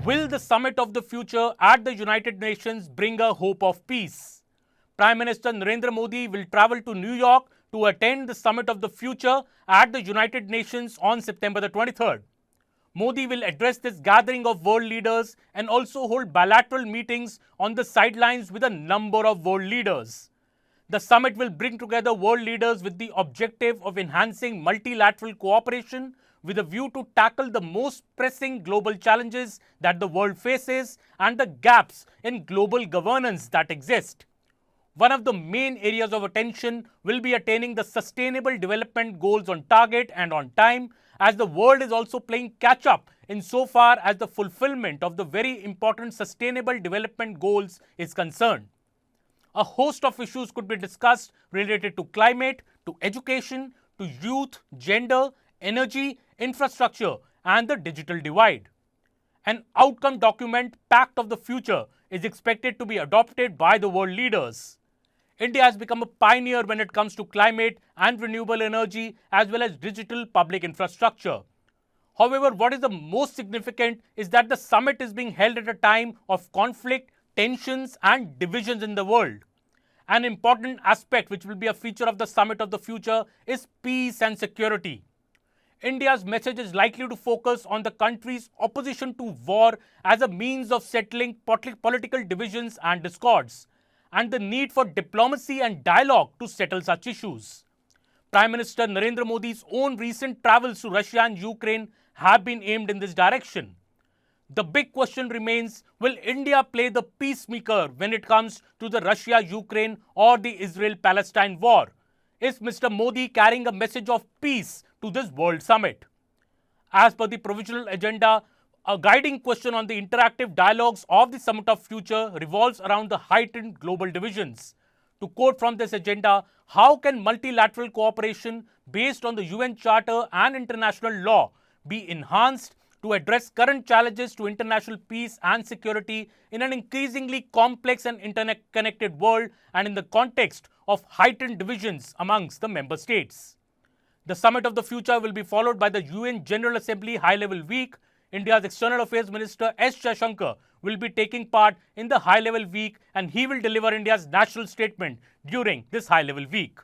Will the summit of the future at the United Nations bring a hope of peace? Prime Minister Narendra Modi will travel to New York to attend the summit of the future at the United Nations on September the 23rd. Modi will address this gathering of world leaders and also hold bilateral meetings on the sidelines with a number of world leaders. The summit will bring together world leaders with the objective of enhancing multilateral cooperation with a view to tackle the most pressing global challenges that the world faces and the gaps in global governance that exist. One of the main areas of attention will be attaining the Sustainable Development Goals on target and on time, as the world is also playing catch-up insofar as the fulfillment of the very important Sustainable Development Goals is concerned. A host of issues could be discussed related to climate, to education, to youth, gender, energy, infrastructure, and the digital divide. An outcome document, Pact of the Future, is expected to be adopted by the world leaders. India has become a pioneer when it comes to climate and renewable energy as well as digital public infrastructure. However, what is the most significant is that the summit is being held at a time of conflict, tensions and divisions in the world. An important aspect which will be a feature of the summit of the future is peace and security. India's message is likely to focus on the country's opposition to war as a means of settling political divisions and discords, and the need for diplomacy and dialogue to settle such issues. Prime Minister Narendra Modi's own recent travels to Russia and Ukraine have been aimed in this direction. The big question remains, will India play the peacemaker when it comes to the Russia-Ukraine or the Israel-Palestine war? Is Mr. Modi carrying a message of peace to this World Summit? As per the provisional agenda, a guiding question on the interactive dialogues of the Summit of Future revolves around the heightened global divisions. To quote from this agenda, how can multilateral cooperation based on the UN Charter and international law be enhanced to address current challenges to international peace and security in an increasingly complex and interconnected world and in the context of heightened divisions amongst the member states? The Summit of the Future will be followed by the UN General Assembly High-Level Week. India's External Affairs Minister S. Jaishankar will be taking part in the High-Level Week and he will deliver India's national statement during this High-Level Week.